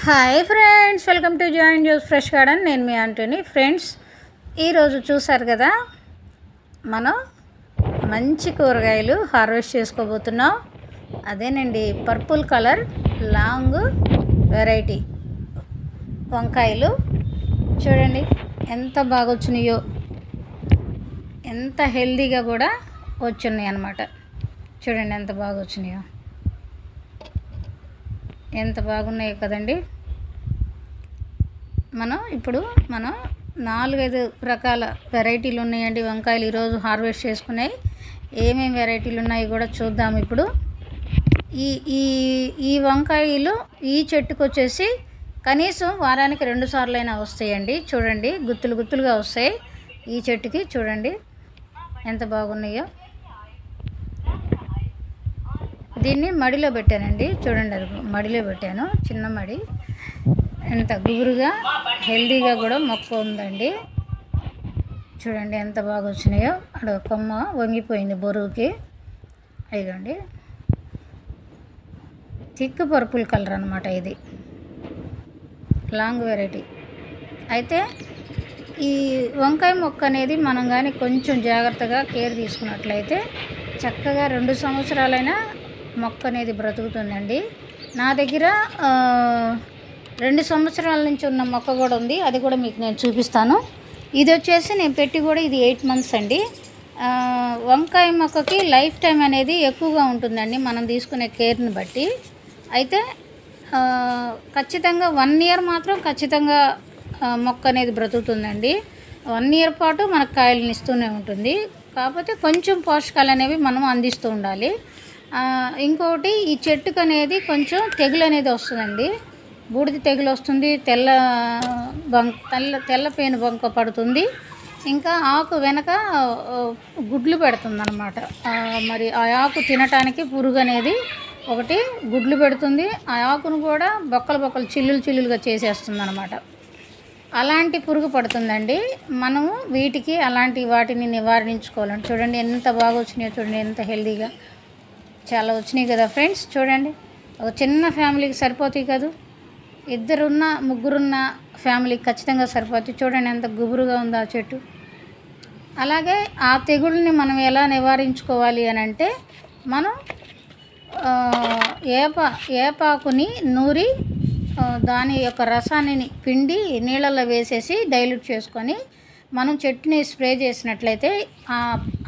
Hi friends, welcome to join juice fresh garden. నేను మీ Antony. Friends, ఈరోజు చూసారు కదా, మనం మంచి కూరగాయలు హార్వెస్ట్ చేసుకోబోతున్నాం. అదేనండి, పర్పుల్ కలర్ లాంగ్ వెరైటీ వంకాయలు. చూడండి ఎంత బాగా వచ్చినాయో, ఎంత హెల్దీగా కూడా వచ్చున్నాయి అన్నమాట. చూడండి ఎంత బాగా వచ్చినాయో, ఎంత బాగున్నాయో కదండి. ఇప్పుడు మనం 4-5 రకాల వెరైటీలు ఉన్నాయండి వంకాయలు ఈరోజు హార్వెస్ట్ చేసుకున్నాయి. ఏమేమి వెరైటీలు ఉన్నాయి కూడా చూద్దాం. ఇప్పుడు ఈ ఈ ఈ వంకాయలు ఈ చెట్టుకు వచ్చేసి కనీసం వారానికి 2 సార్లైనా వస్తాయండి. చూడండి గుత్తులు గుత్తులుగా వస్తాయి ఈ చెట్టుకి. చూడండి ఎంత బాగున్నాయో. దీన్ని మడిలో పెట్టానండి. చూడండి, అది మడిలో పెట్టాను, చిన్న మడి. ఎంత గుబురుగా హెల్దీగా కూడా మొక్క ఉందండి. చూడండి ఎంత బాగా వచ్చినాయో. అక్కడ కొమ్మ వంగిపోయింది బరువుకి. ఇదిగోండి, థిక్ పర్పుల్ కలర్ అనమాట. ఇది లాంగ్ వెరైటీ. అయితే ఈ వంకాయ మొక్క అనేది మనం కానీ కొంచెం జాగ్రత్తగా కేర్ తీసుకున్నట్లయితే చక్కగా 2 సంవత్సరాలైనా మొక్క అనేది బ్రతుకుతుందండి. నా దగ్గర 2 సంవత్సరాల నుంచి ఉన్న మొక్క కూడా ఉంది. అది కూడా మీకు నేను చూపిస్తాను. ఇది వచ్చేసి నేను పెట్టి కూడా ఇది 8 మంత్స్ అండి. వంకాయ మొక్కకి లైఫ్ టైం అనేది ఎక్కువగా ఉంటుందండి మనం తీసుకునే కేర్ని బట్టి. అయితే ఖచ్చితంగా 1 ఇయర్ మాత్రం ఖచ్చితంగా మొక్క అనేది బ్రతుకుతుందండి. 1 ఇయర్ పాటు మనకు కాయలను ఇస్తూనే ఉంటుంది. కాకపోతే కొంచెం పోషకాలు అనేవి మనం అందిస్తూ ఉండాలి. ఇంకొకటి, ఈ చెట్టుకు అనేది కొంచెం తెగులు అనేది వస్తుందండి. బూడిద తెగులు వస్తుంది, తెల్ల పేను బంక పడుతుంది. ఇంకా ఆకు వెనక గుడ్లు పెడుతుంది అన్నమాట. మరి ఆ ఆకు తినటానికి పురుగు అనేది ఒకటి గుడ్లు పెడుతుంది. ఆ ఆకును కూడా బొక్కలు చిల్లులుగా చేసేస్తుంది అన్నమాట. అలాంటి పురుగు పడుతుందండి. మనము వాటిని నివారించుకోవాలండి. చూడండి ఎంత బాగా వచ్చినాయో. చూడండి ఎంత హెల్దీగా చాలా వచ్చినాయి కదా ఫ్రెండ్స్. చూడండి, ఒక చిన్న ఫ్యామిలీకి సరిపోతాయి కదా, 2 ముగ్గురున్న ఫ్యామిలీకి ఖచ్చితంగా సరిపోతాయి. చూడండి ఎంత గుబురుగా ఉందో ఆ చెట్టు. అలాగే ఆ తెగుళ్ళని మనం ఎలా నివారించుకోవాలి అని అంటే, మనం ఏపాకుని నూరి దాని యొక్క రసాన్ని పిండి నీళ్ళల్లో వేసేసి డైల్యూట్ చేసుకొని మనం చెట్టుని స్ప్రే చేసినట్లయితే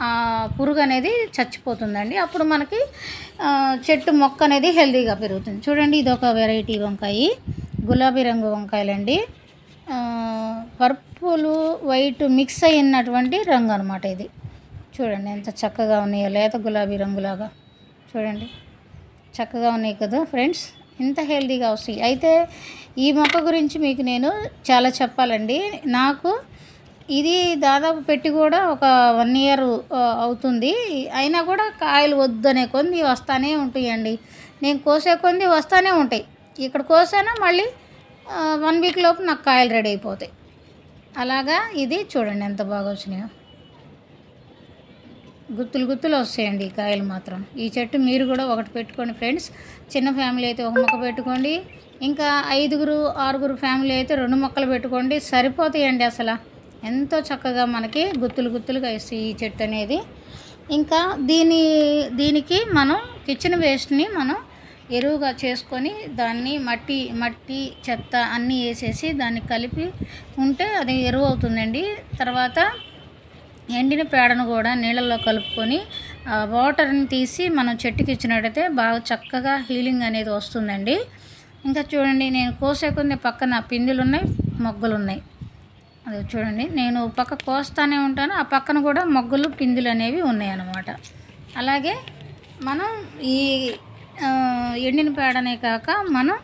ఆ పురుగు అనేది చచ్చిపోతుందండి. అప్పుడు మనకి చెట్టు మొక్క అనేది హెల్తీగా పెరుగుతుంది. చూడండి, ఇది ఒక వెరైటీ వంకాయ, గులాబీ రంగు వంకాయలండి. పర్పుల్ వైట్ మిక్స్ అయినటువంటి రంగు అనమాట ఇది. చూడండి ఎంత చక్కగా ఉన్నాయో, లేత గులాబీ రంగులాగా. చూడండి చక్కగా ఉన్నాయి కదా ఫ్రెండ్స్, ఎంత హెల్తీగా వస్తాయి. అయితే ఈ మొక్క గురించి మీకు నేను చాలా చెప్పాలండి. నాకు ఇది దాదాపు పెట్టి కూడా ఒక 1 ఇయర్ అవుతుంది. అయినా కూడా కాయలు వద్దనే కొంది వస్తూనే ఉంటాయండి. నేను కోసే కొంది వస్తూనే ఉంటాయి. ఇక్కడ కోసానా మళ్ళీ 1 వీక్ లోపు నాకు కాయలు రెడీ అయిపోతాయి. అలాగా ఇది చూడండి ఎంత బాగా వచ్చినాయో. గుత్తులు వస్తాయండి ఈ కాయలు మాత్రం. ఈ చెట్టు మీరు కూడా ఒకటి పెట్టుకోండి ఫ్రెండ్స్. చిన్న ఫ్యామిలీ అయితే 1 మొక్క పెట్టుకోండి. ఇంకా 5-6 ఫ్యామిలీ అయితే 2 మొక్కలు పెట్టుకోండి. సరిపోతాయండి. అసలు ఎంతో చక్కగా మనకి గుత్తులుగా ఇస్తాయి ఈ చెట్టు అనేది. ఇంకా దీనికి మనం కిచెన్ వేస్ట్ని మనం ఎరువుగా చేసుకొని దాన్ని మట్టి చెత్త అన్నీ వేసేసి దాన్ని కలిపి ఉంటే అది ఎరువు అవుతుందండి. తర్వాత ఎండిన పేడను కూడా నీళ్ళల్లో కలుపుకొని వాటర్ని తీసి మనం చెట్టుకి ఇచ్చినట్టయితే బాగా చక్కగా హీలింగ్ అనేది వస్తుందండి. ఇంకా చూడండి, నేను కోసే కొన్ని పక్కన పిందులు ఉన్నాయి, మొగ్గలు ఉన్నాయి. అది చూడండి, నేను పక్క కోస్తానే ఉంటాను, ఆ పక్కన కూడా మొగ్గలు పిందులు అనేవి ఉన్నాయి అన్నమాట. అలాగే మనం ఈ ఎండిన పేడనే కాక మనం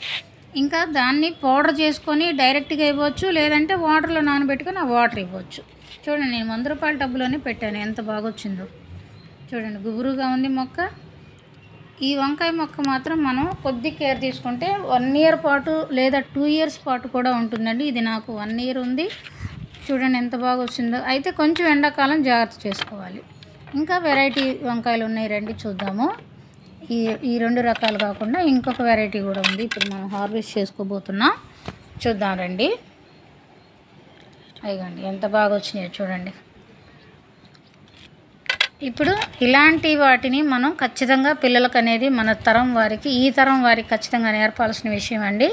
ఇంకా దాన్ని పౌడర్ చేసుకొని డైరెక్ట్గా ఇవ్వచ్చు, లేదంటే వాటర్లో నానబెట్టుకొని ఆ వాటర్ ఇవ్వచ్చు. చూడండి, నేను 100 రూపాయల టబ్బులోనే పెట్టాను. ఎంత బాగా వచ్చిందో చూడండి, గుబురుగా ఉంది మొక్క. ఈ వంకాయ మొక్క మాత్రం మనం కొద్ది కేర్ తీసుకుంటే 1 ఇయర్ పాటు లేదా 2 ఇయర్స్ పాటు కూడా ఉంటుందండి. ఇది నాకు 1 ఇయర్ ఉంది. చూడండి ఎంత బాగా వచ్చిందో. అయితే కొంచెం ఎండాకాలం జాగ్రత్త చేసుకోవాలి. ఇంకా వెరైటీ వంకాయలు ఉన్నాయి, రండి చూద్దాము. ఈ ఈ 2 రకాలు కాకుండా ఇంకొక వెరైటీ కూడా ఉంది. ఇప్పుడు మనం హార్వెస్ట్ చేసుకోబోతున్నాం, చూద్దాం రండి. అయ్యండి ఎంత బాగా వచ్చినాయో చూడండి. ఇప్పుడు ఇలాంటి వాటిని మనం ఖచ్చితంగా పిల్లలకు అనేది మన తరం వారికి, ఈ తరం వారికి ఖచ్చితంగా నేర్పాల్సిన విషయం అండి.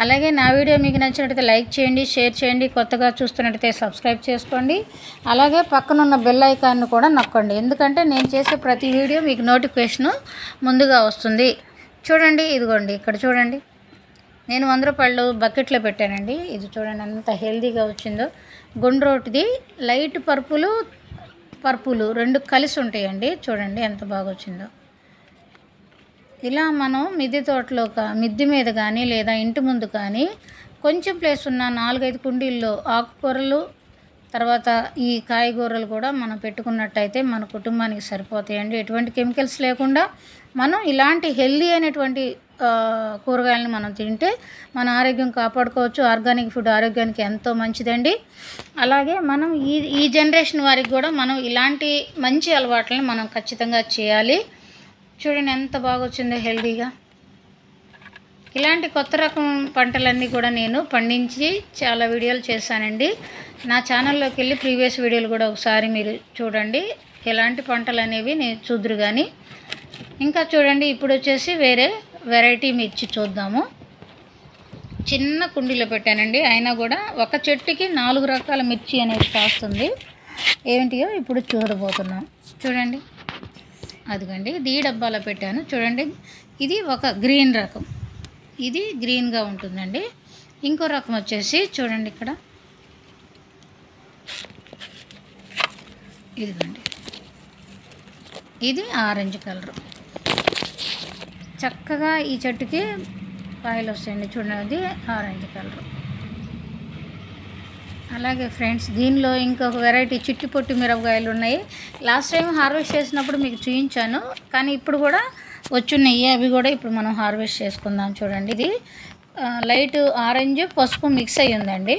అలాగే నా వీడియో మీకు నచ్చినట్లయితే లైక్ చేయండి, షేర్ చేయండి, కొత్తగా చూస్తున్నట్లయితే సబ్స్క్రైబ్ చేసుకోండి. అలాగే పక్కనున్న బెల్ ఐకాన్ను కూడా నొక్కండి, ఎందుకంటే నేను చేసే ప్రతి వీడియో మీకు నోటిఫికేషను ముందుగా వస్తుంది. చూడండి, ఇదిగోండి ఇక్కడ చూడండి, నేను 100 రూపాయలు బకెట్లో పెట్టానండి. ఇది చూడండి ఎంత హెల్తీగా వచ్చిందో. గుండ్రోటిది లైట్ పర్పులు 2 కలిసి ఉంటాయండి. చూడండి ఎంత బాగా వచ్చిందో. ఇలా మనం మిద్దె తోటలో మిద్దె మీద కానీ లేదా ఇంటి ముందు కానీ కొంచెం ప్లేస్ ఉన్న 4-5 కుండీల్లో ఆకుకూరలు తర్వాత ఈ కాయగూరలు కూడా మనం పెట్టుకున్నట్టయితే మన కుటుంబానికి సరిపోతాయండి. ఎటువంటి కెమికల్స్ లేకుండా మనం ఇలాంటి హెల్దీ అయినటువంటి కూరగాయలను మనం తింటే మన ఆరోగ్యం కాపాడుకోవచ్చు. ఆర్గానిక్ ఫుడ్ ఆరోగ్యానికి ఎంతో మంచిదండి. అలాగే మనం ఈ జనరేషన్ వారికి కూడా మనం ఇలాంటి మంచి అలవాట్లను మనం ఖచ్చితంగా చేయాలి. చూడండి ఎంత బాగా వచ్చిందో హెల్దీగా. ఇలాంటి కొత్త రకం పంటలన్నీ కూడా నేను పండించి చాలా వీడియోలు చేశానండి. నా ఛానల్లోకి వెళ్ళి ప్రీవియస్ వీడియోలు కూడా ఒకసారి మీరు చూడండి. ఎలాంటి పంటలు అనేవి నేను చూద్దురు కానీ. ఇంకా చూడండి, ఇప్పుడు వచ్చేసి వేరే వెరైటీ మిర్చి చూద్దాము. చిన్న కుండీలో పెట్టానండి, అయినా కూడా ఒక చెట్టుకి 4 రకాల మిర్చి అనేది కాస్తుంది. ఏంటియో ఇప్పుడు చూడబోతున్నాం. చూడండి, అదిగండి ఇది డబ్బాలో పెట్టాను. చూడండి, ఇది ఒక గ్రీన్ రకం, ఇది గ్రీన్గా ఉంటుందండి. ఇంకో రకం వచ్చేసి చూడండి ఇక్కడ, ఇదిగండి ఇది ఆరెంజ్ కలరు. చక్కగా ఈ చెట్టుకి కాయలు వస్తాయండి. చూడండి అది ఆరెంజ్ కలరు. అలాగే ఫ్రెండ్స్, దీనిలో ఇంకొక వెరైటీ చిట్టి పొట్టి మిరపకాయలు ఉన్నాయి. లాస్ట్ టైం హార్వెస్ట్ చేసినప్పుడు మీకు చూపించాను, కానీ ఇప్పుడు కూడా వచ్చున్నాయి. అవి కూడా ఇప్పుడు మనం హార్వెస్ట్ చేసుకుందాం. చూడండి, ఇది లైట్ ఆరెంజ్ పసుపు మిక్స్ అయ్యి ఉందండి.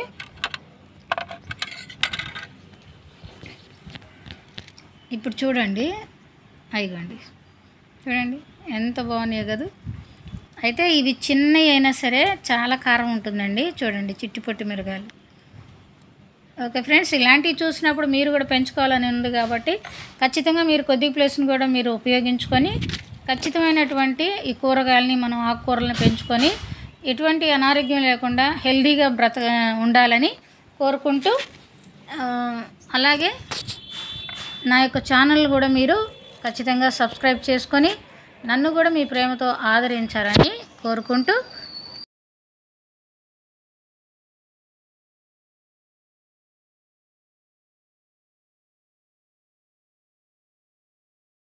ఇప్పుడు చూడండి, అయిగండి చూడండి ఎంత బాగున్నాయి కదా. అయితే ఇవి చిన్నవి అయినా సరే చాలా కారం ఉంటుందండి. చూడండి చిట్టి పొట్టి మిరగాయలు. ఓకే ఫ్రెండ్స్, ఇలాంటివి చూసినప్పుడు మీరు కూడా పెంచుకోవాలని ఉంది కాబట్టి ఖచ్చితంగా మీరు కొద్ది ప్లేస్ని కూడా మీరు ఉపయోగించుకొని ఖచ్చితమైనటువంటి ఈ కూరగాయలని మనం ఆకుకూరలను పెంచుకొని ఎటువంటి అనారోగ్యం లేకుండా హెల్దీగా ఉండాలని కోరుకుంటూ, అలాగే నా యొక్క ఛానల్ కూడా మీరు ఖచ్చితంగా సబ్స్క్రైబ్ చేసుకొని నన్ను కూడా మీ ప్రేమతో ఆదరించాలని కోరుకుంటూ